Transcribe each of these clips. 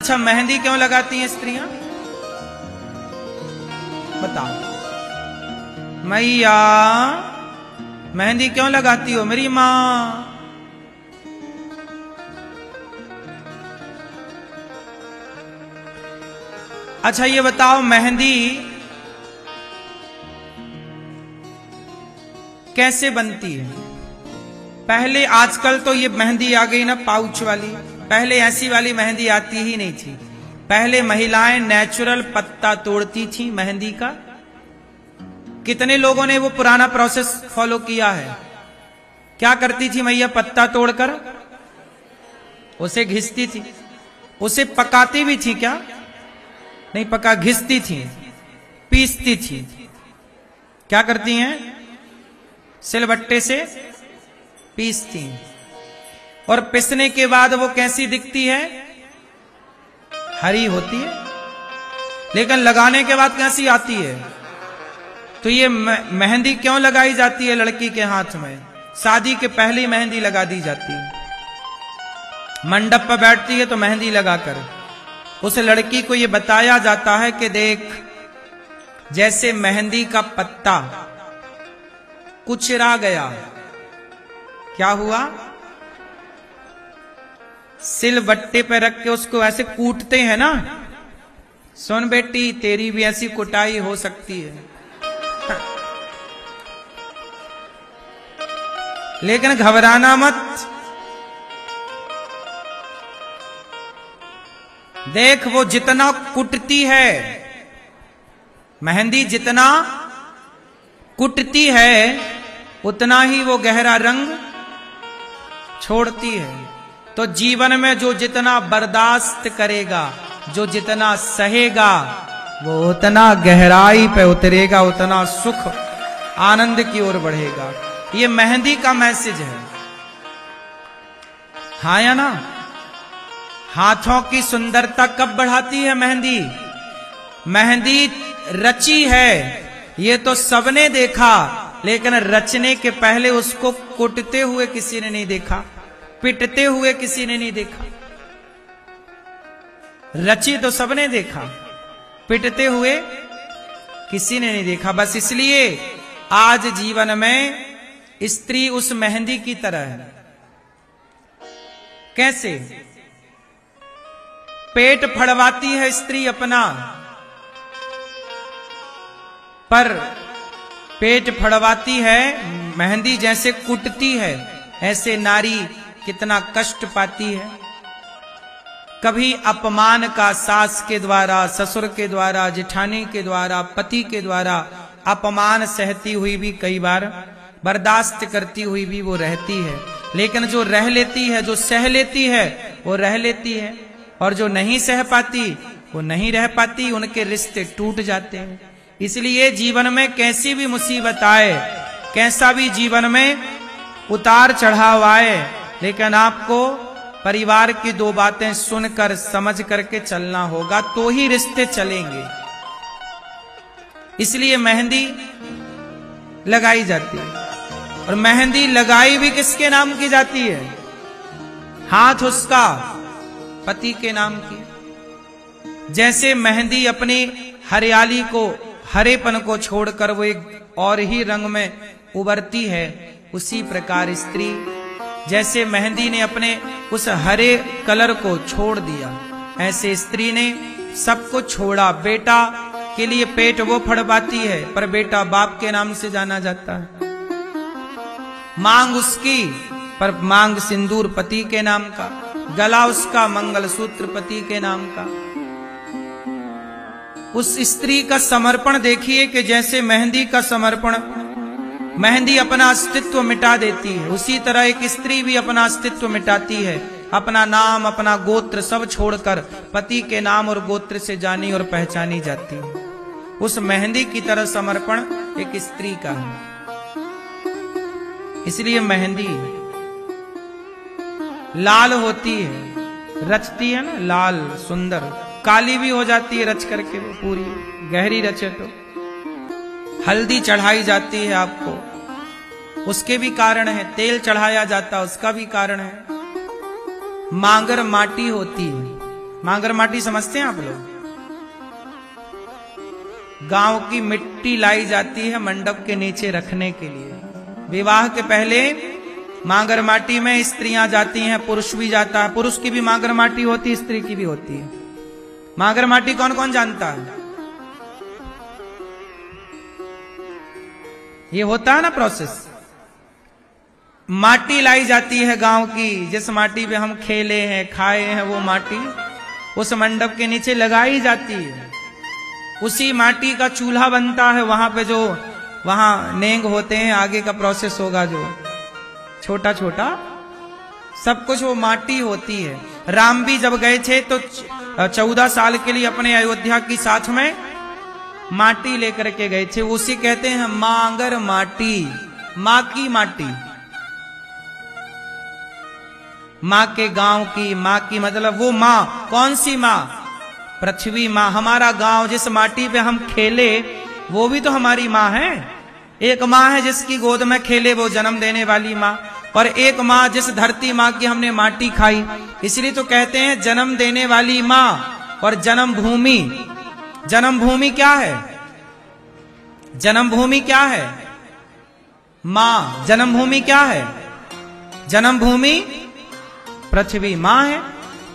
अच्छा, मेहंदी क्यों लगाती हैं स्त्रियां? बताओ मैया, मेहंदी क्यों लगाती हो मेरी मां? अच्छा ये बताओ, मेहंदी कैसे बनती है? पहले, आजकल तो ये मेहंदी आ गई ना पाउच वाली, पहले ऐसी वाली मेहंदी आती ही नहीं थी। पहले महिलाएं नेचुरल पत्ता तोड़ती थी मेहंदी का। कितने लोगों ने वो पुराना प्रोसेस फॉलो किया है? क्या करती थी मैया? पत्ता तोड़कर उसे घिसती थी, उसे पकाती भी थी क्या? नहीं पका, घिसती थी, पीसती थी। क्या करती हैं? सिलबट्टे से पीसती। और पिसने के बाद वो कैसी दिखती है? हरी होती है, लेकिन लगाने के बाद कैसी आती है? तो ये मेहंदी क्यों लगाई जाती है लड़की के हाथ में? शादी के पहले मेहंदी लगा दी जाती है। मंडप पर बैठती है तो मेहंदी लगाकर उस लड़की को ये बताया जाता है कि देख, जैसे मेहंदी का पत्ता कुचरा गया, क्या हुआ? सिलबट्टे पे रख के उसको ऐसे कूटते हैं ना। सुन बेटी, तेरी भी ऐसी कुटाई हो सकती है, लेकिन घबराना मत। देख, वो जितना कुटती है मेहंदी, जितना कुटती है उतना ही वो गहरा रंग छोड़ती है। तो जीवन में जो जितना बर्दाश्त करेगा, जो जितना सहेगा, वो उतना गहराई पे उतरेगा, उतना सुख आनंद की ओर बढ़ेगा। ये मेहंदी का मैसेज है, हाँ या ना? हाथों की सुंदरता कब बढ़ाती है मेहंदी? मेहंदी रची है ये तो सबने देखा, लेकिन रचने के पहले उसको कुटते हुए किसी ने नहीं देखा, पिटते हुए किसी ने नहीं देखा। रची तो सबने देखा, पिटते हुए किसी ने नहीं देखा। बस इसलिए आज जीवन में स्त्री उस मेहंदी की तरह है। कैसे? पेट फड़वाती है स्त्री अपना, पर पेट फड़वाती है, मेहंदी जैसे कुटती है, ऐसे नारी कितना कष्ट पाती है। कभी अपमान का सास के द्वारा, ससुर के द्वारा, जेठानी के द्वारा, पति के द्वारा अपमान सहती हुई भी, कई बार बर्दाश्त करती हुई भी वो रहती है। लेकिन जो रह लेती है, जो सह लेती है, वो रह लेती है, और जो नहीं सह पाती वो नहीं रह पाती, उनके रिश्ते टूट जाते हैं। इसलिए जीवन में कैसी भी मुसीबत आए, कैसा भी जीवन में उतार चढ़ाव आए, लेकिन आपको परिवार की दो बातें सुनकर समझ करके चलना होगा, तो ही रिश्ते चलेंगे। इसलिए मेहंदी लगाई जाती है। और मेहंदी लगाई भी किसके नाम की जाती है? हाथ उसका पति के नाम की। जैसे मेहंदी अपनी हरियाली को, हरेपन को छोड़कर वो एक और ही रंग में उभरती है, उसी प्रकार स्त्री जैसे मेहंदी ने अपने उस हरे कलर को छोड़ दिया, ऐसे स्त्री ने सबको छोड़ा। बेटा के लिए पेट वो फड़वाती है, पर बेटा बाप के नाम से जाना जाता है। मांग उसकी, पर मांग सिंदूर पति के नाम का। गला उसका मंगलसूत्र पति के नाम का। उस स्त्री का समर्पण देखिए कि जैसे मेहंदी का समर्पण, मेहंदी अपना अस्तित्व मिटा देती है, उसी तरह एक स्त्री भी अपना अस्तित्व मिटाती है। अपना नाम, अपना गोत्र सब छोड़कर पति के नाम और गोत्र से जानी और पहचानी जाती है। उस मेहंदी की तरह समर्पण एक स्त्री का है। इसलिए मेहंदी लाल होती है, रचती है ना, लाल सुंदर। काली भी हो जाती है रच करके, वो पूरी गहरी रचे तो। हल्दी चढ़ाई जाती है आपको, उसके भी कारण है। तेल चढ़ाया जाता है, उसका भी कारण है। मांगर माटी होती है, मांगर माटी समझते हैं आप लोग? गांव की मिट्टी लाई जाती है मंडप के नीचे रखने के लिए। विवाह के पहले मांगर माटी में स्त्रियां जाती हैं, पुरुष भी जाता है। पुरुष की भी मांगर माटी होती है, स्त्री की भी होती है। मांगर माटी कौन कौन जानता है? ये होता है ना प्रोसेस। माटी लाई जाती है गांव की, जिस माटी पे हम खेले हैं, खाए हैं, वो माटी उस मंडप के नीचे लगाई जाती है। उसी माटी का चूल्हा बनता है। वहां पे जो वहां नेंग होते हैं, आगे का प्रोसेस होगा जो छोटा छोटा, सब कुछ वो माटी होती है। राम भी जब गए थे तो 14 साल के लिए अपने अयोध्या की साथ में माटी लेकर के गए थे। उसी कहते हैं मांगर माटी, माँ की माटी, माँ के गांव की। माँ की मतलब वो माँ, कौन सी माँ? पृथ्वी माँ। हमारा गांव, जिस माटी पे हम खेले, वो भी तो हमारी माँ है। एक माँ है जिसकी गोद में खेले, वो जन्म देने वाली माँ, और एक माँ जिस धरती माँ की हमने माटी खाई। इसलिए तो कहते हैं जन्म देने वाली माँ और जन्मभूमि। जन्मभूमि क्या है? जन्मभूमि क्या है? माँ। जन्मभूमि क्या है? जन्मभूमि पृथ्वी माँ है।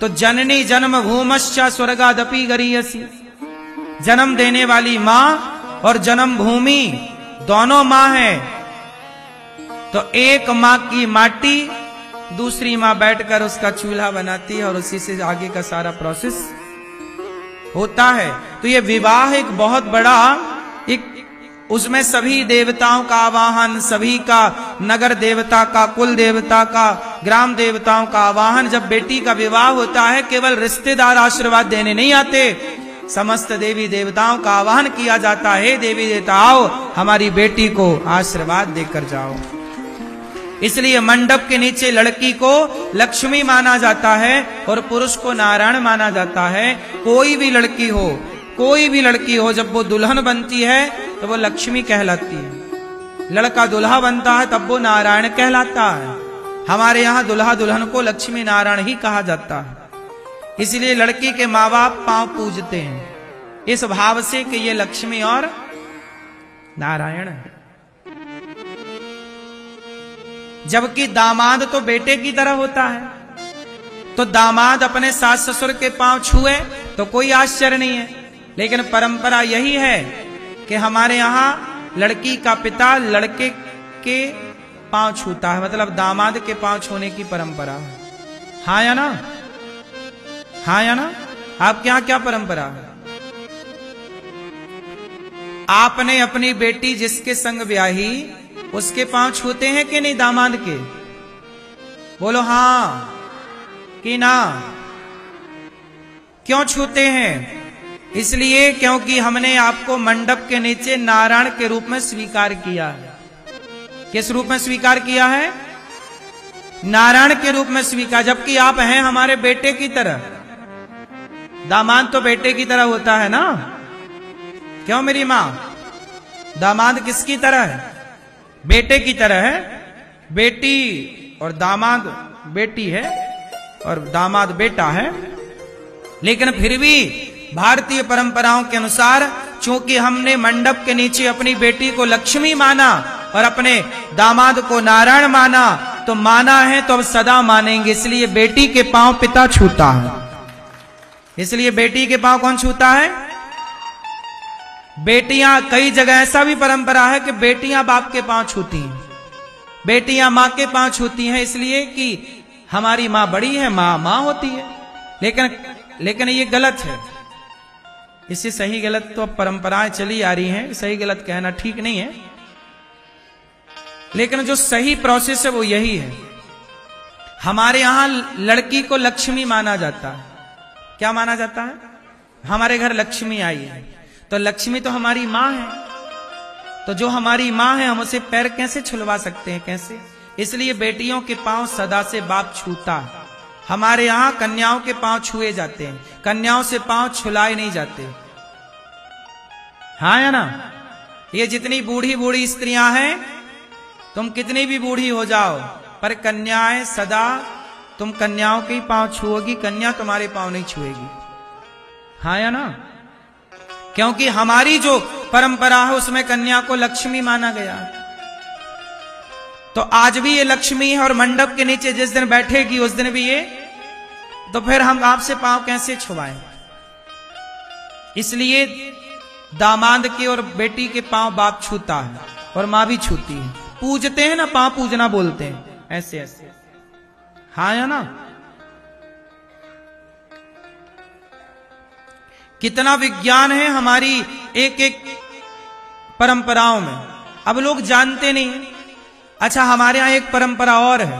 तो जननी जन्म भूमश्च स्वर्गादपि गरीयसी। जन्म देने वाली माँ और जन्मभूमि दोनों माँ है। तो एक माँ की माटी, दूसरी माँ बैठकर उसका चूल्हा बनाती है और उसी से आगे का सारा प्रोसेस होता है। तो ये विवाह एक बहुत बड़ा, एक उसमें सभी देवताओं का आवाहन, सभी का, नगर देवता का, कुल देवता का, ग्राम देवताओं का आवाहन। जब बेटी का विवाह होता है, केवल रिश्तेदार आशीर्वाद देने नहीं आते, समस्त देवी देवताओं का आवाहन किया जाता है। देवी देवता आओ, हमारी बेटी को आशीर्वाद देकर जाओ। इसलिए मंडप के नीचे लड़की को लक्ष्मी माना जाता है और पुरुष को नारायण माना जाता है। कोई भी लड़की हो, कोई भी लड़की हो, जब वो दुल्हन बनती है तो वो लक्ष्मी कहलाती है। लड़का दुल्हा बनता है तब वो नारायण कहलाता है। हमारे यहाँ दुल्हा दुल्हन को लक्ष्मी नारायण ही कहा जाता है। इसलिए लड़की के माँ बाप पांव पूजते हैं इस भाव से कि ये लक्ष्मी और नारायण है। जबकि दामाद तो बेटे की तरह होता है, तो दामाद अपने सास ससुर के पांव छुए तो कोई आश्चर्य नहीं है। लेकिन परंपरा यही है कि हमारे यहाँ लड़की का पिता लड़के के पांव छूता है, मतलब दामाद के पांव छूने की परंपरा है। हाँ या ना? हाँ या ना? आपके यहाँ क्या परंपरा है? आपने अपनी बेटी जिसके संग ब्याही, उसके पांव छूते हैं कि नहीं दामाद के? बोलो हाँ कि ना? क्यों छूते हैं? इसलिए क्योंकि हमने आपको मंडप के नीचे नारायण के रूप में स्वीकार किया है। किस रूप में स्वीकार किया है? नारायण के रूप में स्वीकार। जबकि आप हैं हमारे बेटे की तरह। दामाद तो बेटे की तरह होता है ना? क्यों मेरी माँ? दामाद किसकी तरह है? बेटे की तरह है। बेटी और दामाद, बेटी है और दामाद बेटा है। लेकिन फिर भी भारतीय परंपराओं के अनुसार, चूंकि हमने मंडप के नीचे अपनी बेटी को लक्ष्मी माना और अपने दामाद को नारायण माना, तो माना है तो अब सदा मानेंगे। इसलिए बेटी के पांव पिता छूता है। इसलिए बेटी के पांव कौन छूता है? बेटियां, कई जगह ऐसा भी परंपरा है कि बेटियां बाप के पांव छूती हैं, बेटियां माँ के पांव छूती हैं, इसलिए कि हमारी माँ बड़ी है, माँ माँ होती है। लेकिन ये गलत है। इससे सही गलत तो परंपराएं चली आ रही हैं, सही गलत कहना ठीक नहीं है। लेकिन जो सही प्रोसेस है वो यही है। हमारे यहां लड़की को लक्ष्मी माना जाता है। क्या माना जाता है? हमारे घर लक्ष्मी आई है, तो लक्ष्मी तो हमारी माँ है। तो जो हमारी माँ है, हम उसे पैर कैसे छुलवा सकते हैं? कैसे? इसलिए बेटियों के पांव सदा से बाप छूता है। हमारे यहाँ कन्याओं के पांव छुए जाते हैं, कन्याओं से पांव छुलाए नहीं जाते। हाँ या ना? ये जितनी बूढ़ी बूढ़ी स्त्रियां हैं, तुम कितनी भी बूढ़ी हो जाओ, पर कन्याएं सदा, तुम कन्याओं के ही पांव छुओगी, कन्या तुम्हारे पांव नहीं छुएगी। हाँ या ना? क्योंकि हमारी जो परंपरा है उसमें कन्या को लक्ष्मी माना गया। तो आज भी ये लक्ष्मी है और मंडप के नीचे जिस दिन बैठेगी उस दिन भी ये, तो फिर हम आपसे पांव कैसे छुआएं? इसलिए दामाद के और बेटी के पांव बाप छूता है और मां भी छूती है। पूजते हैं ना, पांव पूजना बोलते हैं, ऐसे ऐसे। हाँ या ना? कितना विज्ञान है हमारी एक एक परंपराओं में, अब लोग जानते नहीं। अच्छा, हमारे यहां एक परंपरा और है,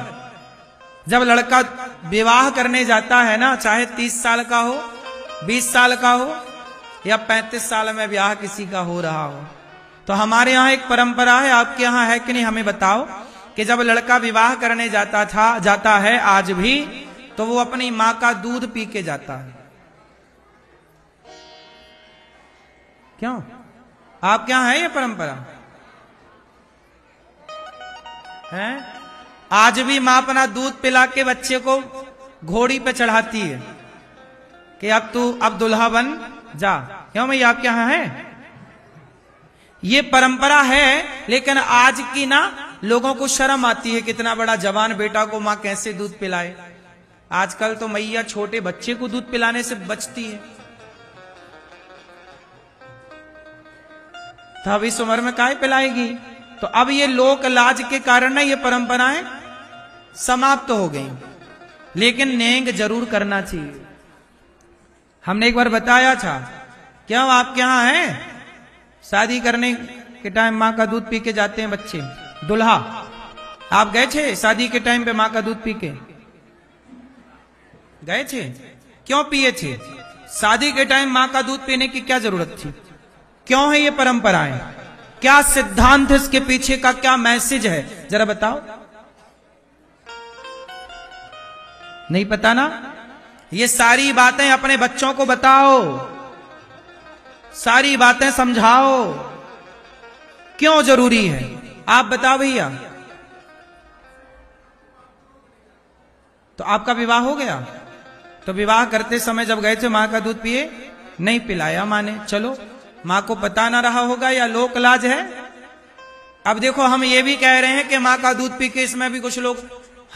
जब लड़का विवाह करने जाता है ना, चाहे 30 साल का हो, 20 साल का हो या 35 साल में ब्याह किसी का हो रहा हो, तो हमारे यहाँ एक परंपरा है, आपके यहाँ है कि नहीं हमें बताओ, कि जब लड़का विवाह करने जाता है आज भी, तो वो अपनी माँ का दूध पी के जाता है। क्यों? आपके यहाँ है ये परंपरा? है? आज भी मां अपना दूध पिला के बच्चे को घोड़ी पे चढ़ाती है कि अब दुल्हा बन जा। क्यों भैया, आपके यहां है? ये परंपरा है, लेकिन आज की ना लोगों को शर्म आती है, कितना बड़ा जवान बेटा को मां कैसे दूध पिलाए। आजकल तो मैया छोटे बच्चे को दूध पिलाने से बचती है, तो अब इस उम्र में काहे पिलाएगी? तो अब ये लोक लाज के कारण ना ये परंपराएं समाप्त हो गई, लेकिन नेंग जरूर करना चाहिए। हमने एक बार बताया था, क्यों आपके यहां है शादी करने के टाइम मां का दूध पी के जाते हैं बच्चे, दुल्हा? आप गए थे शादी के टाइम पे मां का दूध पी के गए थे? क्यों पिए थे? शादी के टाइम मां का दूध पीने की क्या जरूरत थी? क्यों है ये परंपराएं? क्या सिद्धांत इसके पीछे का, क्या मैसेज है, जरा बताओ। नहीं पता ना? ये सारी बातें अपने बच्चों को बताओ, सारी बातें समझाओ, क्यों जरूरी है, आप बताओ भैया। तो आपका विवाह हो गया, तो विवाह करते समय जब गए थे मां का दूध पिए? नहीं पिलाया मां ने। चलो, मां को पता ना रहा होगा या लोक लाज है। अब देखो, हम ये भी कह रहे हैं कि मां का दूध पी के, इसमें भी कुछ लोग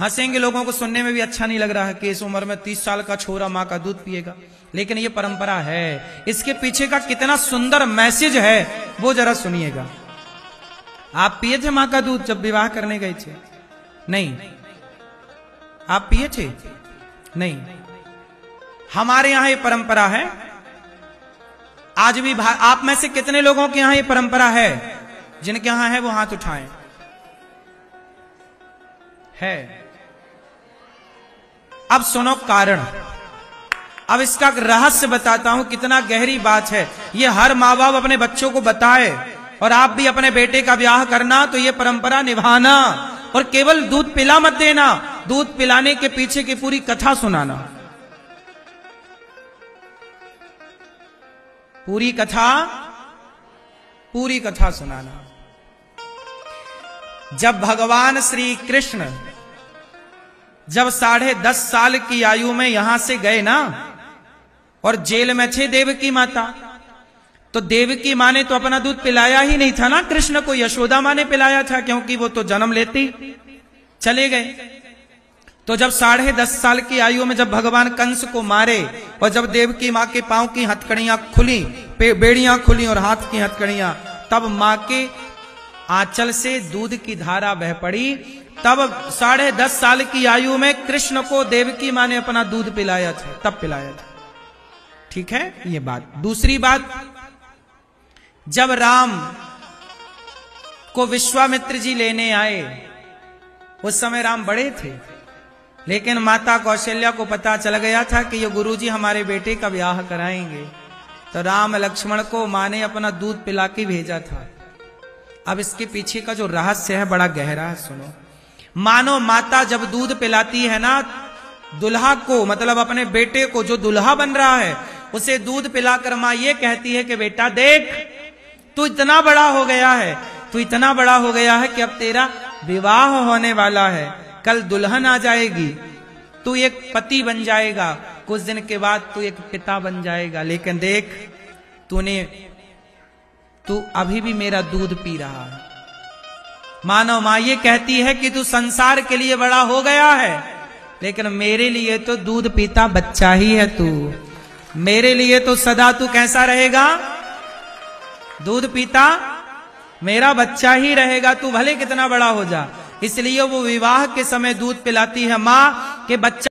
हंसेंगे, लोगों को सुनने में भी अच्छा नहीं लग रहा है कि इस उम्र में 30 साल का छोरा मां का दूध पिएगा, लेकिन ये परंपरा है। इसके पीछे का कितना सुंदर मैसेज है वो जरा सुनिएगा। आप पिए थे मां का दूध जब विवाह करने गए थे? नहीं। आप पिए थे? नहीं। हमारे यहां ये परंपरा है। आज भी आप में से कितने लोगों के यहां ये परंपरा है? जिनके यहां है वो हाथ उठाएं। है। अब सुनो कारण, अब इसका रहस्य बताता हूं, कितना गहरी बात है। ये हर माँ बाप अपने बच्चों को बताए, और आप भी अपने बेटे का ब्याह करना तो ये परंपरा निभाना, और केवल दूध पिला मत देना, दूध पिलाने के पीछे की पूरी कथा सुनाना। पूरी कथा सुनाना। जब भगवान श्री कृष्ण जब 10.5 साल की आयु में यहां से गए ना, और जेल में थे देवकी माता, तो देवकी मां ने तो अपना दूध पिलाया ही नहीं था ना कृष्ण को, यशोदा मां ने पिलाया था, क्योंकि वो तो जन्म लेते चले गए। तो जब 10.5 साल की आयु में जब भगवान कंस को मारे, और जब देवकी मां के पांव की हथकड़ियां खुली, बेड़ियां खुली और हाथ की हथकड़ियां, तब मां के आंचल से दूध की धारा बह पड़ी। तब 10.5 साल की आयु में कृष्ण को देवकी मां ने अपना दूध पिलाया था, तब पिलाया था। ठीक है, ये बात। दूसरी बात, जब राम को विश्वामित्र जी लेने आए, उस समय राम बड़े थे, लेकिन माता कौशल्या को पता चल गया था कि ये गुरुजी हमारे बेटे का ब्याह कराएंगे, तो राम लक्ष्मण को मां ने अपना दूध पिला के भेजा था। अब इसके पीछे का जो रहस्य है बड़ा गहरा है, सुनो। मानो माता जब दूध पिलाती है ना दुल्हा को, मतलब अपने बेटे को जो दुल्हा बन रहा है, उसे दूध पिलाकर मां ये कहती है कि बेटा देख, तू इतना बड़ा हो गया है, तू इतना बड़ा हो गया है कि अब तेरा विवाह होने वाला है, कल दुल्हन आ जाएगी, तू एक पति बन जाएगा, कुछ दिन के बाद तू एक पिता बन जाएगा, लेकिन देख तू अभी भी मेरा दूध पी रहा है। मानव माँ ये कहती है कि तू संसार के लिए बड़ा हो गया है, लेकिन मेरे लिए तो दूध पीता बच्चा ही है तू। मेरे लिए तो सदा तू कैसा रहेगा? दूध पीता मेरा बच्चा ही रहेगा, तू भले कितना बड़ा हो जा। इसलिए वो विवाह के समय दूध पिलाती है माँ के बच्चा